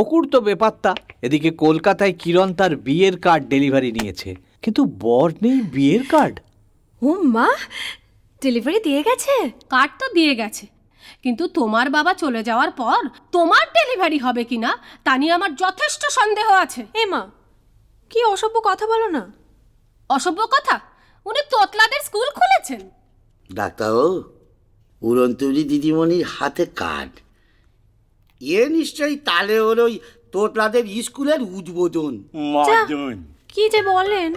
বকুর তো বেপাত্তা। এদিকে কলকাতায় কিরণ তার বিয়ের কার্ড ডেলিভারি নিয়েছে, কিন্তু বর নেই বিয়ের কার্ড। ও মা, ডেলিভারি দিয়ে গেছে? কার্ড তো দিয়ে গেছে, কিন্তু তোমার বাবা চলে যাওয়ার পর তোমার ডেলিভারি হবে কিনা তা নিয়ে আমার যথেষ্ট সন্দেহ আছে। এ মা, কি অসভ্য কথা বলো না। অসভ্য কথা? উনি তোতলাদের স্কুল খুলেছেন। ডাক্তারবাবু, উড়ন্তরি দিদিমণির হাতে কার্ড, এ নিশ্চয়ই তাহলে ওর ওই তোতলাদের স্কুলের উদ্বোধন। কি যে বলেন,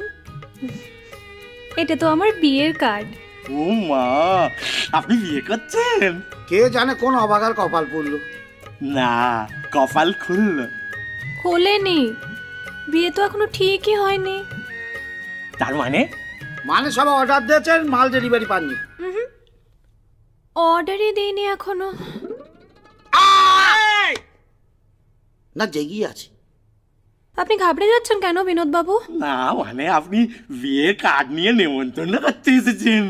এটা তো আমার বিয়ের কার্ড। ও মা, আপনি বিয়ে করছেন? কে জানে কোন অবাগার কপাল পড়লো। না, কপাল খুলল। খোলেনি, বিয়ে তো এখনো ঠিকই হয়নি। তার মানে? মানে সব অর্ডার দিয়েছেন, মাল ডেলিভারি পাননি। অর্ডারই দিইনি এখনো। না, জেগিয়ে আছে। আপনি ঘাবড়ে যাচ্ছেন কেন বিনোদ বাবু? না মানে আপনি বিয়ের কার্ড নিয়ে নেমন্তন্ন করতে এসেছেন,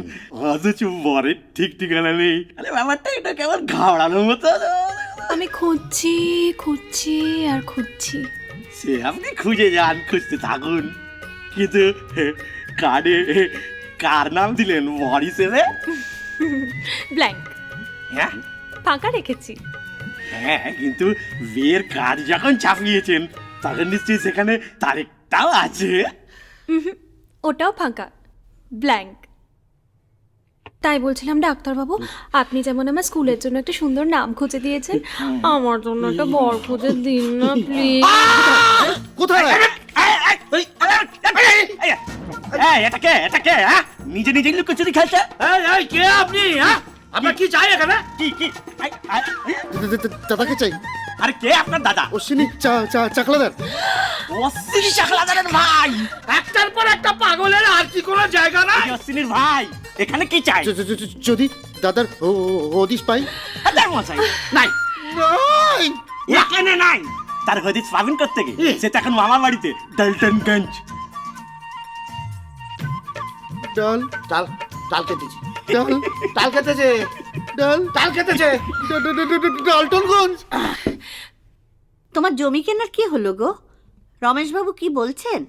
অথচ বরের ঠিক ঠিকানা নেই। আরে ব্যাপারটা এটা কেমন ঘাবড়ানোর মতো। আমি খুঁজছি খুঁজছি আর খুঁজছি। সে আপনি খুঁজে যান, খুঁজতে থাকুন, কিন্তু কার্ডে কার নাম দিলেন বর হিসেবে? ব্ল্যাঙ্ক, হ্যাঁ ফাঁকা রেখেছি। হ্যাঁ, কিন্তু বিয়ের কার্ড যখন ছাপিয়েছেন তখন নিশ্চয়ই সেখানে তারিখটাও আছে। ওটাও ফাঁকা, ব্ল্যাঙ্ক। তাই বলছিলাম ডাক্তারবাবু, আপনি যেমন আমার স্কুলের জন্য একটা সুন্দর নাম খুঁজে দিয়েছেন, আমার জন্য একটা বর খুঁজে দিন না প্লিজ। কোথায়? এটা কে? এটা কে? হ্যাঁ, নিজে নিজে লুকোচুরি খেলছে। কে আপনি? আপনার কি চাই এখানে? কি কি? দাদাকে চাই। আরে কে আপনার দাদা? অশ্বিনী চাকলাদার। অশ্বিনী চাকলাদারের ভাই। একটার পর একটা পাগলের আর কি কোনো জায়গা নাই? অশ্বিনীর ভাই এখানে কি চাই? যদি দাদার হদিশ পাই। মশাই নাই। নাই। এখানে নাই। তার হদিস পাবেন করতে গিয়ে সেটা এখন মামার বাড়িতে, ডালটনগঞ্জ। ডাল ডাল ডাল কেটেছে। ডাল ডাল কেটেছে। ডাল ডাল কেটেছে। ডালটনগঞ্জ। তোমার জমি কেনার কি হলো গো? রমেশবাবু কি বলছেন?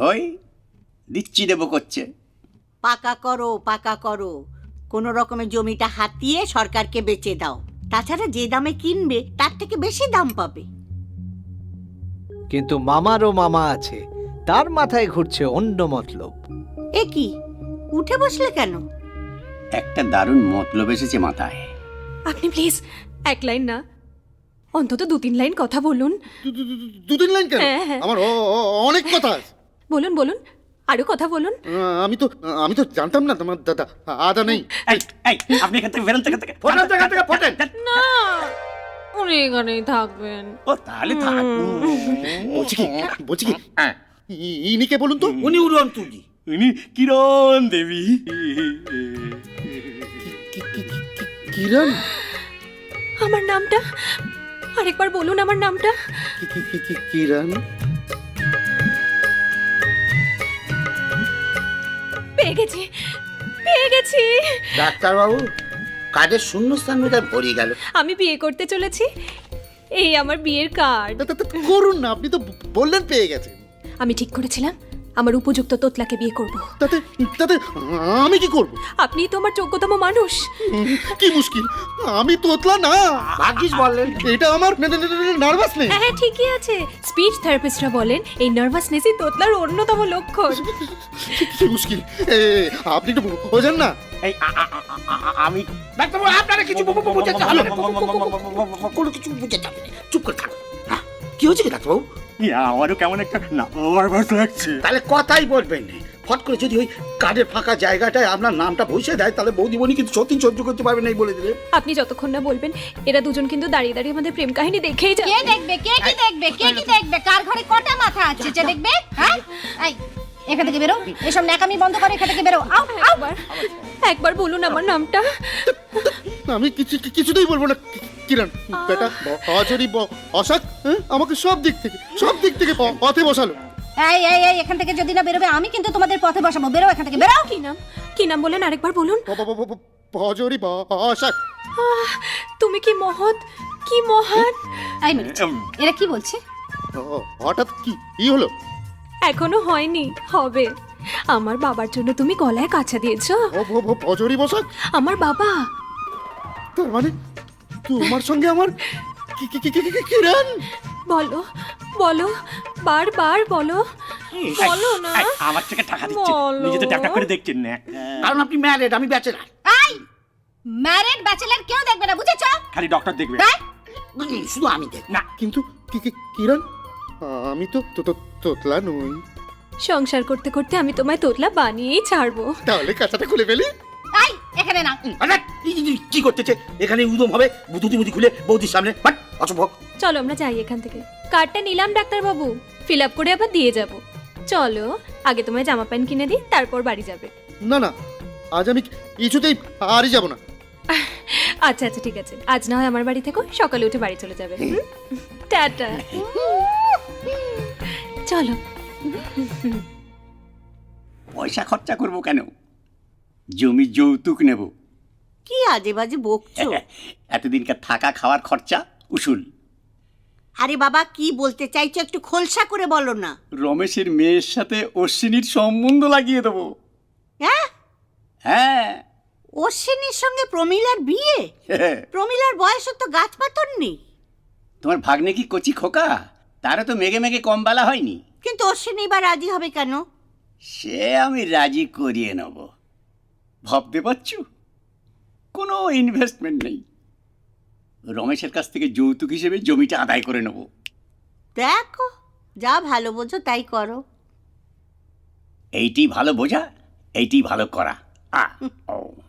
ওই দিচ্ছি দেবো করছে। পাকা করো পাকা করো, কোনো রকমের জমিটা হাতিয়ে সরকারকে বেচে দাও, তাছাড়া যে দামে কিনবে তার থেকে বেশি দাম পাবে। কিন্তু মামারও মামা আছে, তার মাথায় ঘুরছে অন্য মতলব। এ কি, উঠে বসলে কেন? একটা দারুণ মতলব এসেছে মাথায়। আপনি প্লিজ এক লাইন না, অন্তত 2-3 লাইন কথা বলুন। 2-3 লাইন কেন? হ্যাঁ, হ্যাঁ। আমার অনেক কথা আছে। বলুন বলুন, আরো কথা বলুন। আমি তো জানতাম না তোমার দাদা আদা নেই। এই এই আপনি এখান থেকে বেরোন, থেকে ফোটেন থেকে থেকে ফোটেন। না, উনি এখানেই থাকবেন। ও তাহলে থাকুন। বলছি কি ইনিকে বলুন তো। উনি উড়ন্তুরি। উনি কিরণ দেবী। কিরণ? আমার নামটা আরেকবার বলুন, আমার নামটা। কিরণ? পেয়ে গেছি পেয়ে গেছি। ডাক্তারবাবু, কার্ডের শূন্যস্থান বোধহয় ভরে গেল। আমি বিয়ে করতে চলেছি, এই আমার বিয়ের কার্ড। করুন না, আপনি তো বললেন পেয়ে গেছেন। আমি ঠিক করেছিলাম আমার উপযুক্ত তোতলাকে বিয়ে করব। তাতে তাতে আমি কি করব? আপনি তো আমার যোগ্যতম মানুষ। কি মুশকিল, আমি তোতলা না। ভাগ্যিস বললেন। এটা আমার নার্ভাস নেই। হ্যাঁ হ্যাঁ, ঠিকই আছে। স্পিচ থেরাপিস্টরা বলেন এই নার্ভাসনেসই তোতলার অন্যতম লক্ষণ। কি মুশকিল, আপনি একটু বোঝেন না। এই আমি ডাক্তারবাবু, আপনারা কিছু বুঝাতে হবে না। কোনো কিছু বুঝাতে হবে না। চুপ করে থাকুন। কি হয়েছে কি ডাক্তারবাবু? আমারও কেমন একটা নার্ভাস লাগছে। তাহলে কথাই বলবেন না। ফট করে যদি ওই কার্ডের ফাঁকা জায়গাটায় আপনার নামটা বসে দেয়, তাহলে বৌদিমণি কিন্তু সত্যি সহ্য করতে পারবে না, বলে দিলে। আপনি যতক্ষণ না বলবেন, এরা দুজন কিন্তু দাঁড়িয়ে দাঁড়িয়ে আমাদের প্রেম কাহিনী দেখেই যাবে। কে দেখবে? কে কি দেখবে? কে কি দেখবে? কার ঘরে কটা মাথা আছে যে দেখবে? হ্যাঁ, এই এখান থেকে বেরো, এসব ন্যাকামি বন্ধ করে এখান থেকে বেরো। আউ আউ। একবার বলুন আমার নামটা। আমি কিছুতেই বলবো না। কিরণ বেটা অজরি অশাক, আমাকে সব দিক থেকে পথে বসালো। এই এই এই এখান থেকে যদি না বেরোবে আমি কিন্তু তোমাদের পথে বসাবো। বেরো এখান থেকে, বেরো। কি নাম বলেন আরেকবার বলুন। অজরি অশাক। তুমি কি মহৎ, কি মহান! এই মিনিট, এরা কি বলছে? হঠাৎ কি হলো? এখনো হয়নি, হবে। আমার বাবার জন্য তুমি গলায় কাছা দিয়েছো। অজরি বসাক, আমার বাবা। তার মানে তোমার সঙ্গে আমার কিরণ? বলো বলো, বারবার বলো, বলো না। এই, আমার থেকে টাকা দিচ্ছেন, বলো। নিজে তো ট্যাপটা করে দেখছেন না। কারণ আপনি ম্যারেড, আমি ব্যাচেলার। এই ম্যারিড ব্যাচেলর কেউ দেখবে না, বুঝেছো? খালি ডক্টর দেখবে। হ্যাঁ? শুধু আমি দেখ না, কিন্তু কিরণ, আমি তো তোতলা নই। সংসার করতে করতে আমি তোমায় তোতলা বানিয়েই ছাড়বো। তাহলে কাঁচাটা খুলে ফেলি। এই এখানে না। আরে, কি করতেছে এখানে? উদম হবে বুধুতি মুদি খুলে বৌদির সামনে, বাট অসম্ভব। চলো আমরা যাই এখান থেকে। কার্ডটা নিলাম ডাক্তারবাবু, ফিল আপ করে আবার দিয়ে যাব। চলো, আগে তোমায় জামা প্যান্ট কিনে দিই, তারপর বাড়ি যাবে। না, আজ আমি কিছুতেই আরই যাব না। আচ্ছা আচ্ছা, ঠিক আছে, আজ না হয় আমার বাড়ি থেকো, সকালে উঠে বাড়ি চলে যাবে। টাটা। চলো। পয়সা খরচা করবো কেন? জমি যৌতুক নেব। কি আজে বাজে বকছো? এতদিনকার থাকা খাওয়ার খরচা উসুল। আরে বাবা, কি বলতে চাইছো একটু খোলসা করে বলো না। রমেশের মেয়ের সাথে অশ্বিনীর সম্বন্ধ লাগিয়ে দেবো। হ্যাঁ, হ্যাঁ। অশ্বিনীর সঙ্গে প্রমিলার বিয়ে? প্রমিলার বয়সে তো গাছ পাথর নেই। তোমার ভাগ্নে কি কচি খোকা? তারও তো মেঘে মেঘে কম বেলা হয়নি। কিন্তু অশ্বিনী বা রাজি হবে কেন? সে আমি রাজি করিয়ে নেব। ভাবতে পারছো, কোনো ইনভেস্টমেন্ট নেই। রমেশের কাছ থেকে যৌতুক হিসেবে জমিটা আদায় করে নেব। দেখো, যা ভালো বোঝো তাই করো। এইটি ভালো বোঝা, এইটি ভালো করা।